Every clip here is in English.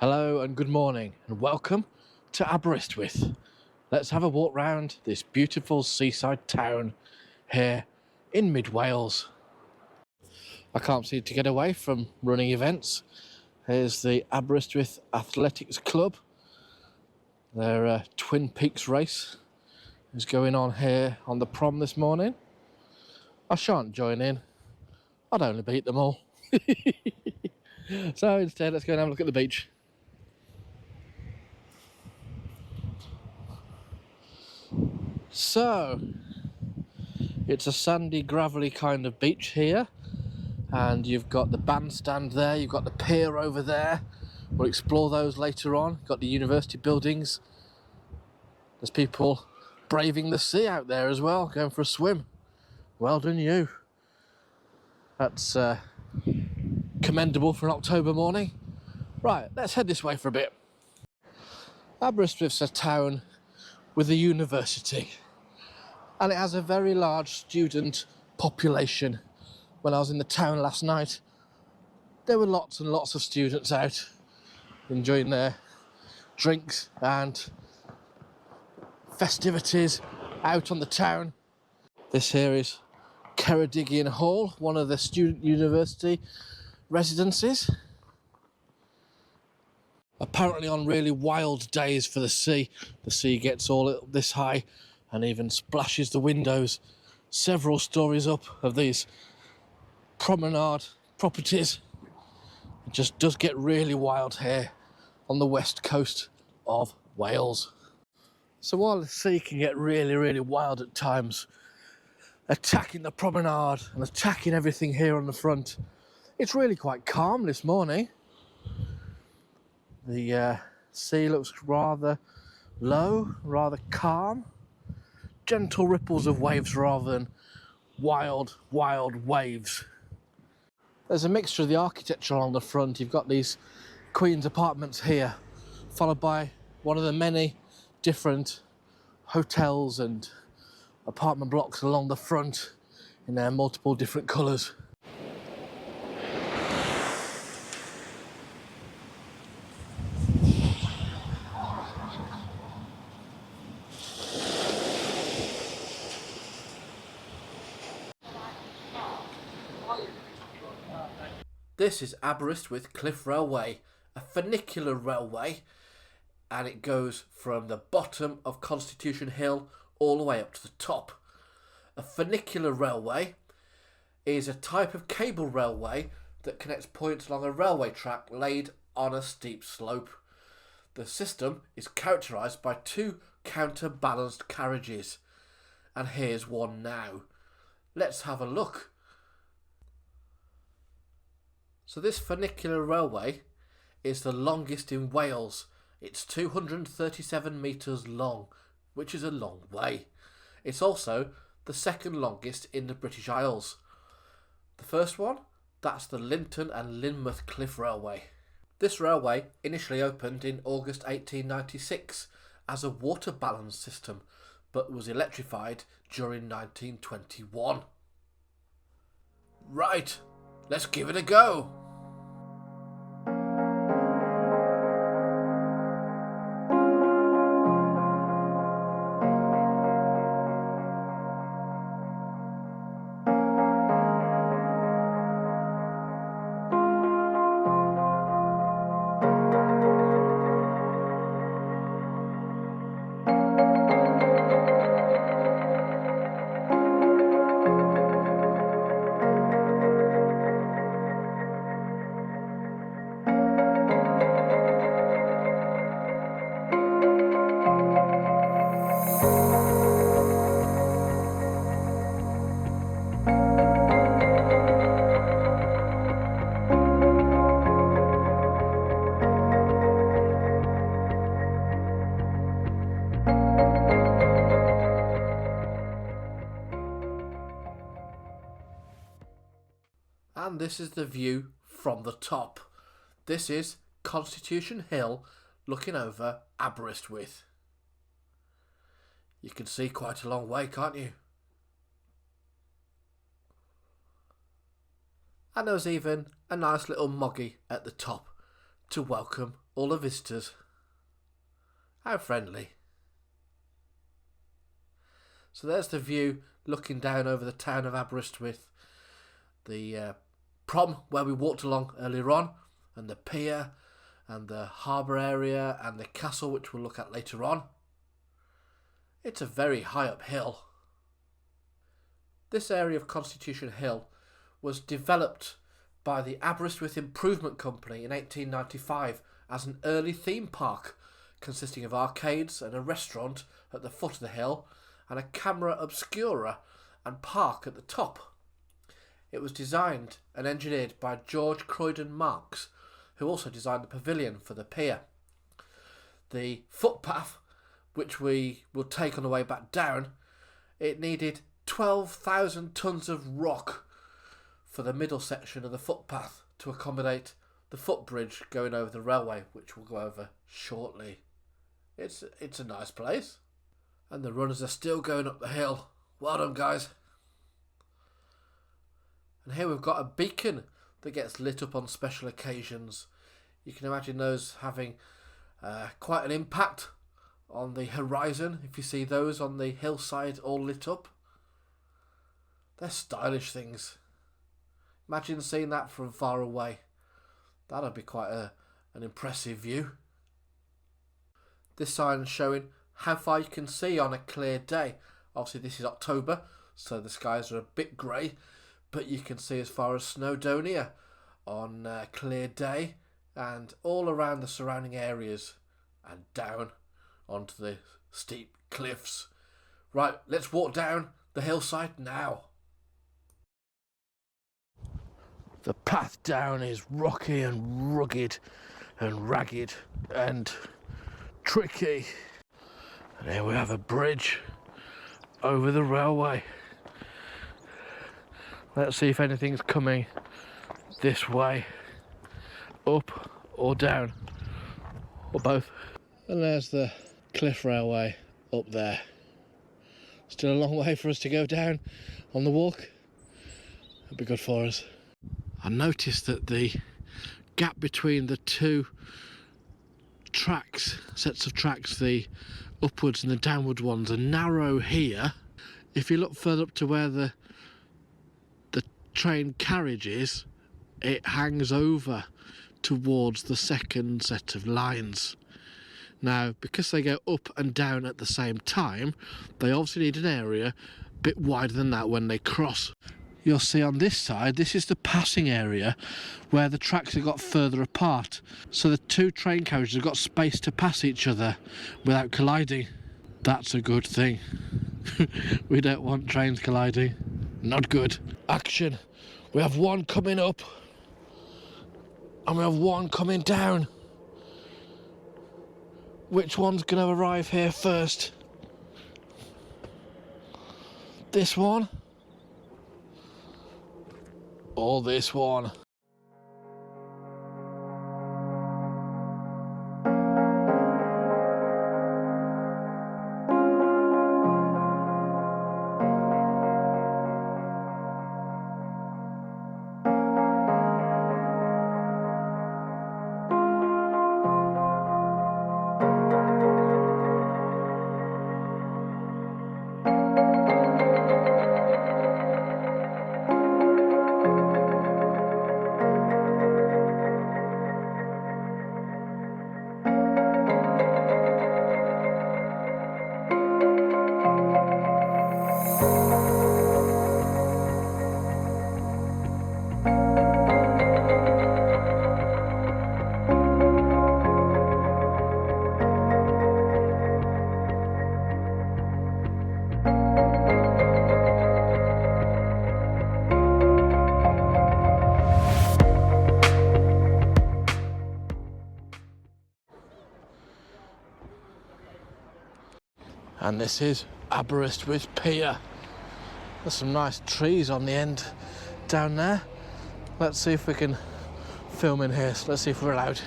Hello and good morning and welcome to Aberystwyth. Let's have a walk round this beautiful seaside town here in mid Wales. I can't seem to get away from running events. Here's the Aberystwyth Athletics Club. Their Twin Peaks race is going on here on the prom this morning. I shan't join in. I'd only beat them all. So instead, let's go and have a look at the beach. So, it's a sandy, gravelly kind of beach here, and you've got the bandstand there, you've got the pier over there. We'll explore those later on. Got the university buildings. There's people braving the sea out there as well, going for a swim. Well done you. That's commendable for an October morning. Right, let's head this way for a bit. Aberystwyth's a town with a university, and it has a very large student population. When I was in the town last night, there were lots and lots of students out enjoying their drinks and festivities out on the town. This here is Ceredigion Hall, one of the student university residences. Apparently on really wild days for the sea gets all this high and even splashes the windows several stories up of these promenade properties. It just does get really wild here on the west coast of Wales. So while the sea can get really, really wild at times, attacking the promenade and attacking everything here on the front, it's really quite calm this morning. The sea looks rather low, rather calm. Gentle ripples of waves rather than wild, wild waves. There's a mixture of the architecture along the front. You've got these Queen's apartments here, followed by one of the many different hotels and apartment blocks along the front in their multiple different colours. This is Aberystwyth Cliff Railway, a funicular railway, and it goes from the bottom of Constitution Hill all the way up to the top. A funicular railway is a type of cable railway that connects points along a railway track laid on a steep slope. The system is characterised by two counterbalanced carriages, and here's one now. Let's have a look. So this funicular railway is the longest in Wales. It's 237 metres long, which is a long way. It's also the second longest in the British Isles. The first one, that's the Linton and Lynmouth Cliff Railway. This railway initially opened in August 1896 as a water balance system, but was electrified during 1921. Right, let's give it a go. And this is the view from the top. This is Constitution Hill looking over Aberystwyth. You can see quite a long way, can't you? And there's even a nice little moggy at the top to welcome all the visitors. How friendly. So there's the view looking down over the town of Aberystwyth, the prom where we walked along earlier on, and the pier, and the harbour area, and the castle which we'll look at later on. It's a very high up hill. This area of Constitution Hill was developed by the Aberystwyth Improvement Company in 1895 as an early theme park consisting of arcades and a restaurant at the foot of the hill and a camera obscura and park at the top. It was designed and engineered by George Croydon Marks, who also designed the pavilion for the pier. The footpath, which we will take on the way back down, it needed 12,000 tonnes of rock for the middle section of the footpath to accommodate the footbridge going over the railway, which we'll go over shortly. It's a nice place. And the runners are still going up the hill. Well done, guys. And here we've got a beacon that gets lit up on special occasions. You can imagine those having quite an impact on the horizon if you see those on the hillside all lit up. They're stylish things. Imagine seeing that from far away. That'd be quite an impressive view. This sign is showing how far you can see on a clear day. Obviously this is October, so the skies are a bit grey, but you can see as far as Snowdonia on a clear day and all around the surrounding areas and down onto the steep cliffs. Right, let's walk down the hillside now. The path down is rocky and rugged and ragged and tricky. And here we have a bridge over the railway. Let's see if anything's coming this way, up or down, or both. And there's the cliff railway up there. Still a long way for us to go down on the walk. It'll be good for us. I noticed that the gap between the two sets of tracks, the upwards and the downward ones, are narrow here. If you look further up to where the train carriage is, it hangs over towards the second set of lines. Now, because they go up and down at the same time, they obviously need an area a bit wider than that when they cross. You'll see on this side, this is the passing area where the tracks have got further apart. So the two train carriages have got space to pass each other without colliding. That's a good thing. We don't want trains colliding. Not good. Action. We have one coming up and we have one coming down. Which one's going to arrive here first? This one? Or this one? And this is Aberystwyth Pier. There's some nice trees on the end down there. Let's see if we can film in here. So let's see if we're allowed.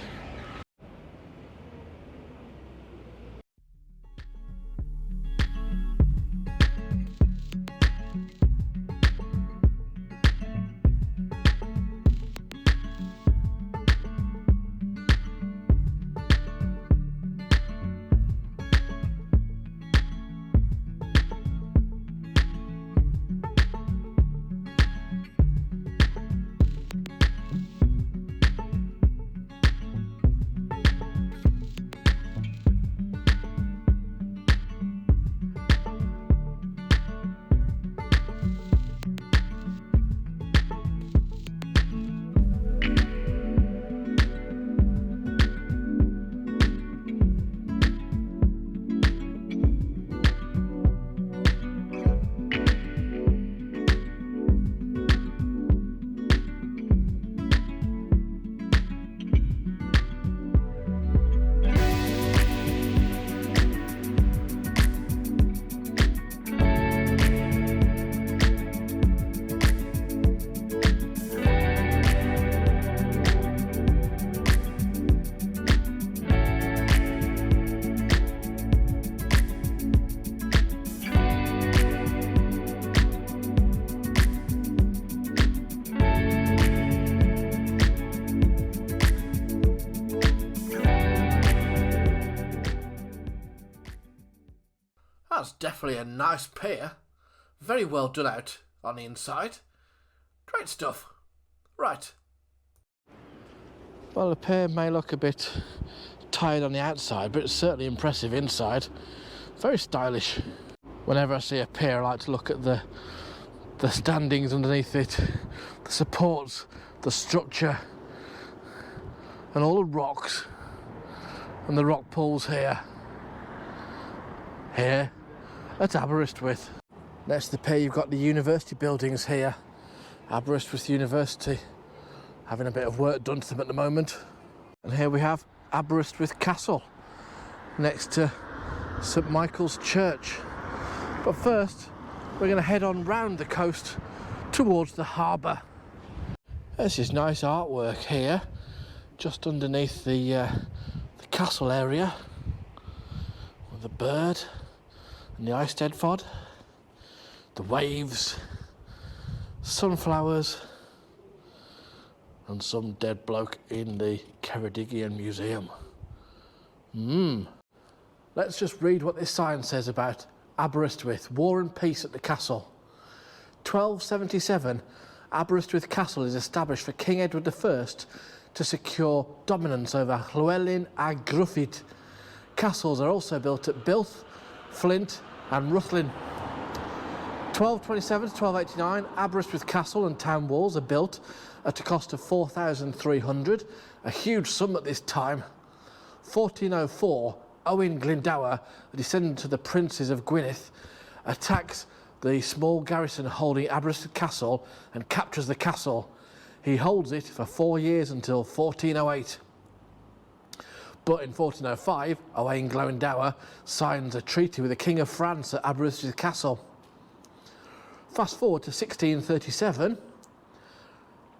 That's definitely a nice pier. Very well done out on the inside. Great stuff. Right. Well, the pier may look a bit tired on the outside, but it's certainly impressive inside. Very stylish. Whenever I see a pier, I like to look at the standings underneath it, the supports, the structure, and all the rocks and the rock pools here at Aberystwyth. Next to the pier you've got the university buildings here. Aberystwyth University, having a bit of work done to them at the moment. And here we have Aberystwyth Castle next to St Michael's Church. But first we're going to head on round the coast towards the harbour. This is nice artwork here just underneath the castle area with the bird and the Eisteddfod, the waves, sunflowers, and some dead bloke in the Ceredigion Museum. Let's just read what this sign says about Aberystwyth. War and peace at the castle. 1277, Aberystwyth Castle is established for King Edward I to secure dominance over Llywelyn a Gruffydd. Castles are also built at Builth, Flint and Ruthlin. 1227 to 1289, Aberystwyth Castle and town walls are built at a cost of 4,300, a huge sum at this time. 1404, Owen Glendower, a descendant of the princes of Gwynedd, attacks the small garrison holding Aberystwyth Castle and captures the castle. He holds it for 4 years until 1408. But in 1405, Owain Glendower signs a treaty with the King of France at Aberystwyth Castle. Fast forward to 1637,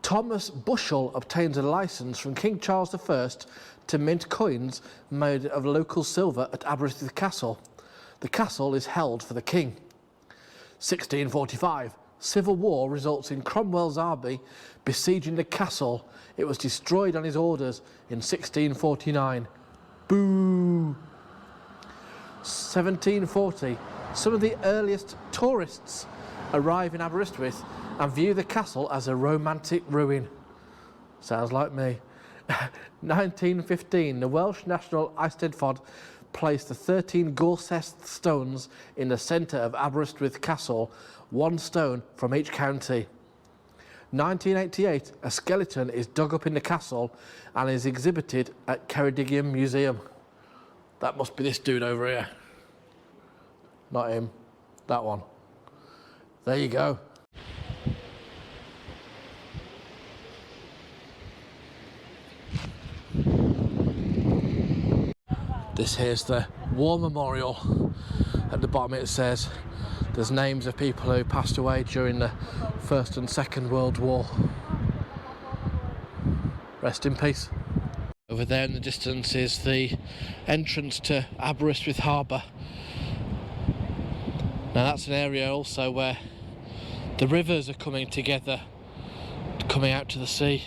Thomas Bushell obtains a licence from King Charles I to mint coins made of local silver at Aberystwyth Castle. The castle is held for the king. 1645, civil war results in Cromwell's army besieging the castle. It was destroyed on his orders in 1649. Boo! 1740, some of the earliest tourists arrive in Aberystwyth and view the castle as a romantic ruin. Sounds like me. 1915, the Welsh National Eisteddfod placed the 13 Gorseth stones in the centre of Aberystwyth Castle, one stone from each county. 1988, a skeleton is dug up in the castle and is exhibited at Ceredigion Museum. That must be this dude over here. Not him, that one. There you go. This here's the War Memorial. At the bottom it says there's names of people who passed away during the First and Second World War. Rest in peace. Over there in the distance is the entrance to Aberystwyth Harbour. Now that's an area also where the rivers are coming together, coming out to the sea.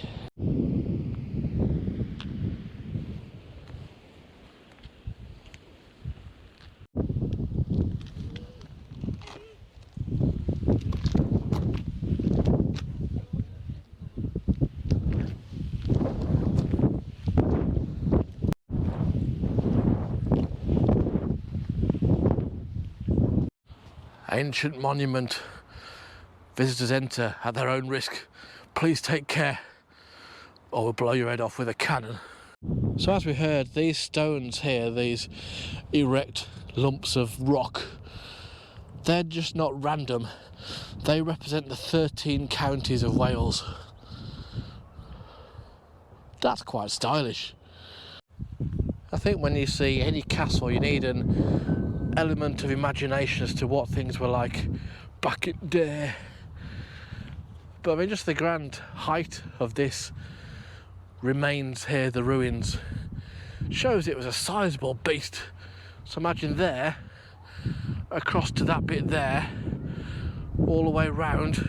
Ancient monument. Visitors enter at their own risk. Please take care or we'll blow your head off with a cannon. So as we heard, these stones here, these erect lumps of rock, they're just not random. They represent the 13 counties of Wales. That's quite stylish. I think when you see any castle, you need an element of imagination as to what things were like back in the day. But I mean, just the grand height of this remains here, the ruins, shows it was a sizable beast. So imagine there, across to that bit there, all the way round,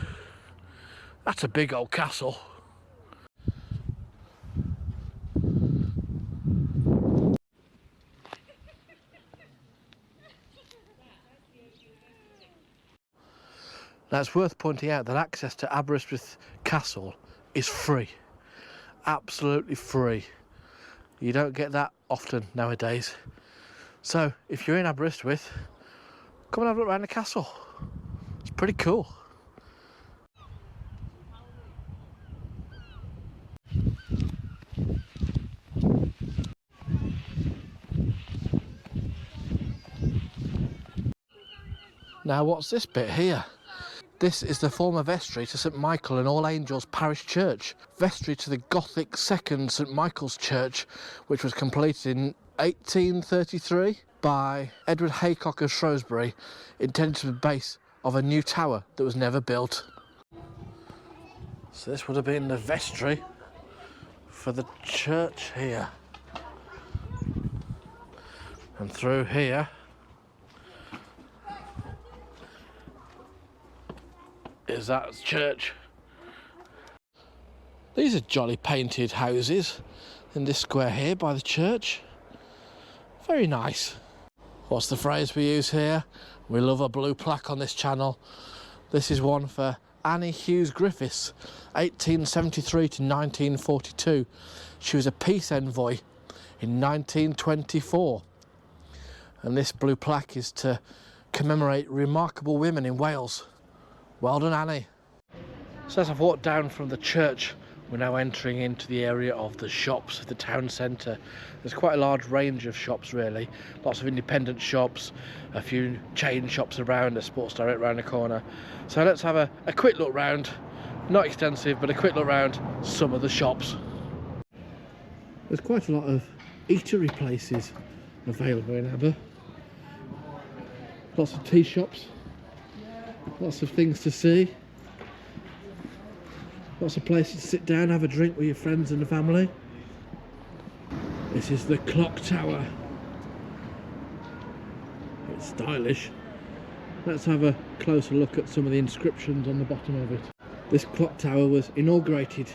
that's a big old castle. Now it's worth pointing out that access to Aberystwyth Castle is free. Absolutely free. You don't get that often nowadays. So if you're in Aberystwyth, come and have a look around the castle. It's pretty cool. Now what's this bit here? This is the former vestry to St Michael and All Angels Parish Church. Vestry to the Gothic second St Michael's Church, which was completed in 1833 by Edward Haycock of Shrewsbury, intended to be the base of a new tower that was never built. So this would have been the vestry for the church here. And through here is that church. These are jolly painted houses in this square here by the church. Very nice. What's the phrase we use here? We love a blue plaque on this channel. This is one for Annie Hughes Griffiths, 1873 to 1942. She was a peace envoy in 1924. And this blue plaque is to commemorate remarkable women in Wales. Well done, Annie. So as I've walked down from the church, we're now entering into the area of the shops of the town centre. There's quite a large range of shops really. Lots of independent shops, a few chain shops around, a Sports Direct around the corner. So let's have a quick look round. Not extensive, but a quick look round some of the shops. There's quite a lot of eatery places available in Aber. Lots of tea shops. Lots of things to see. Lots of places to sit down, have a drink with your friends and the family. This is the clock tower. It's stylish. Let's have a closer look at some of the inscriptions on the bottom of it. This clock tower was inaugurated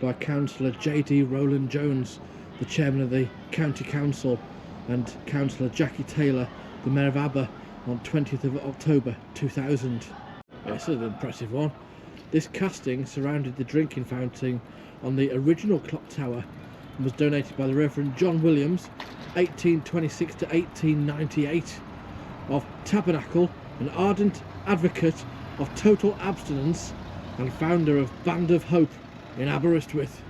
by Councillor J.D. Rowland Jones, the chairman of the County Council, and Councillor Jackie Taylor, the Mayor of Aber, on 20th of October 2000. This is an impressive one. This casting surrounded the drinking fountain on the original clock tower and was donated by the Reverend John Williams, 1826 to 1898, of Tabernacle, an ardent advocate of total abstinence and founder of Band of Hope in Aberystwyth.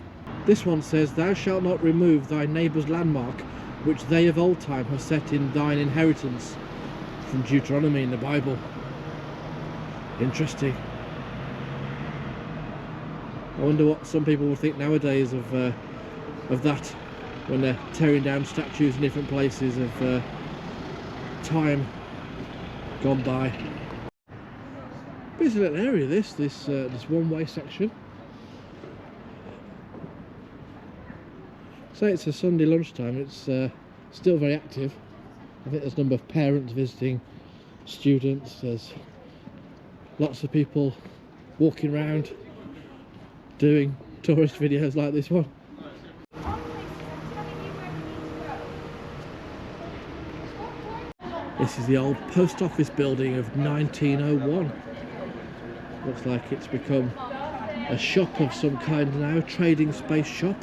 This one says, "Thou shalt not remove thy neighbour's landmark, which they of old time have set in thine inheritance," from Deuteronomy in the Bible. Interesting. I wonder what some people would think nowadays of that when they're tearing down statues in different places of time gone by. Busy little area this one-way section. Say it's a Sunday lunchtime, it's still very active. I think there's a number of parents visiting, students, there's lots of people walking around doing tourist videos like this one. This is the old post office building of 1901. Looks like it's become a shop of some kind now, trading space shop.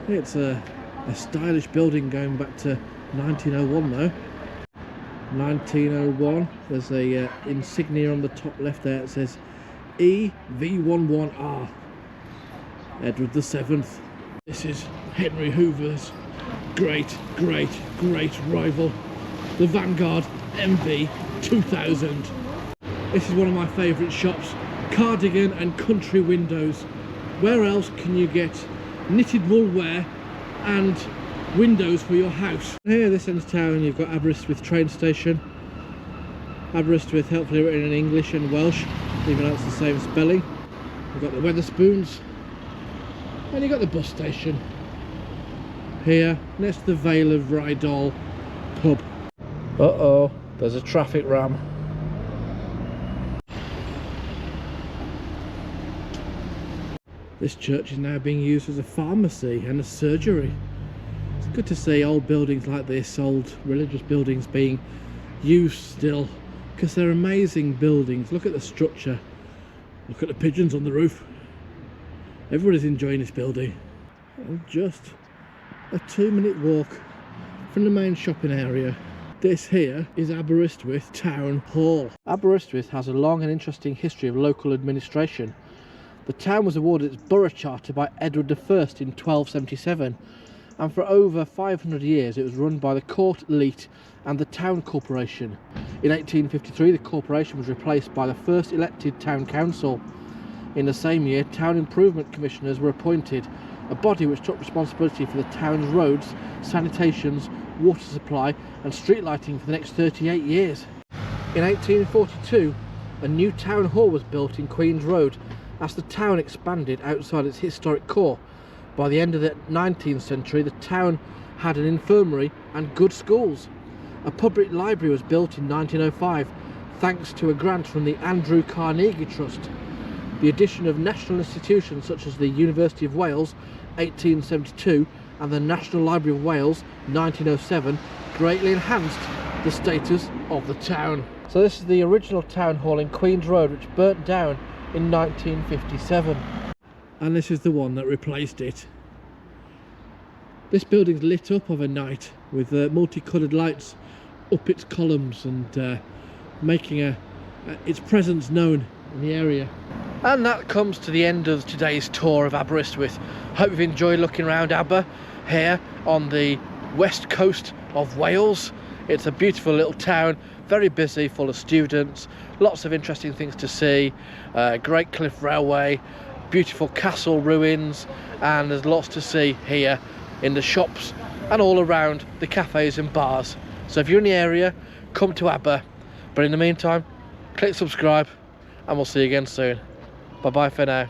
It's a stylish building going back to 1901 though. 1901, there's a insignia on the top left there. It says EV11R, Edward VII. This is Henry Hoover's great rival, the Vanguard MB 2000. This is one of my favourite shops, cardigan and country windows. Where else can you get knitted wool wear and windows for your house? Here, this end of town, you've got Aberystwyth train station. Aberystwyth, helpfully written in English and Welsh, even though it's the same spelling. You've got the Wetherspoons, and you've got the bus station here next to the Vale of Rydal pub. Uh-oh, there's a traffic ram. This church is now being used as a pharmacy and a surgery. It's good to see old buildings like this, old religious buildings, being used still because they're amazing buildings. Look at the structure, look at the pigeons on the roof. Everybody's enjoying this building. And just a 2-minute walk from the main shopping area. This here is Aberystwyth Town Hall. Aberystwyth has a long and interesting history of local administration. The town was awarded its borough charter by Edward I in 1277, and for over 500 years it was run by the Court Leet and the Town Corporation. In 1853 the corporation was replaced by the first elected town council. In the same year, town improvement commissioners were appointed, a body which took responsibility for the town's roads, sanitations, water supply and street lighting for the next 38 years. In 1842 a new town hall was built in Queen's Road as the town expanded outside its historic core. By the end of the 19th century the town had an infirmary and good schools. A public library was built in 1905 thanks to a grant from the Andrew Carnegie Trust. The addition of national institutions such as the University of Wales 1872 and the National Library of Wales 1907 greatly enhanced the status of the town. So this is the original town hall in Queen's Road, which burnt down in 1957. And this is the one that replaced it. This building's lit up overnight with multicoloured lights up its columns and making its presence known in the area. And that comes to the end of today's tour of Aberystwyth. Hope you've enjoyed looking around Aber here on the west coast of Wales. It's a beautiful little town, very busy, full of students, lots of interesting things to see, great cliff railway, beautiful castle ruins, and there's lots to see here in the shops and all around the cafes and bars. So if you're in the area, come to Aber. But in the meantime, click subscribe and we'll see you again soon. Bye bye for now.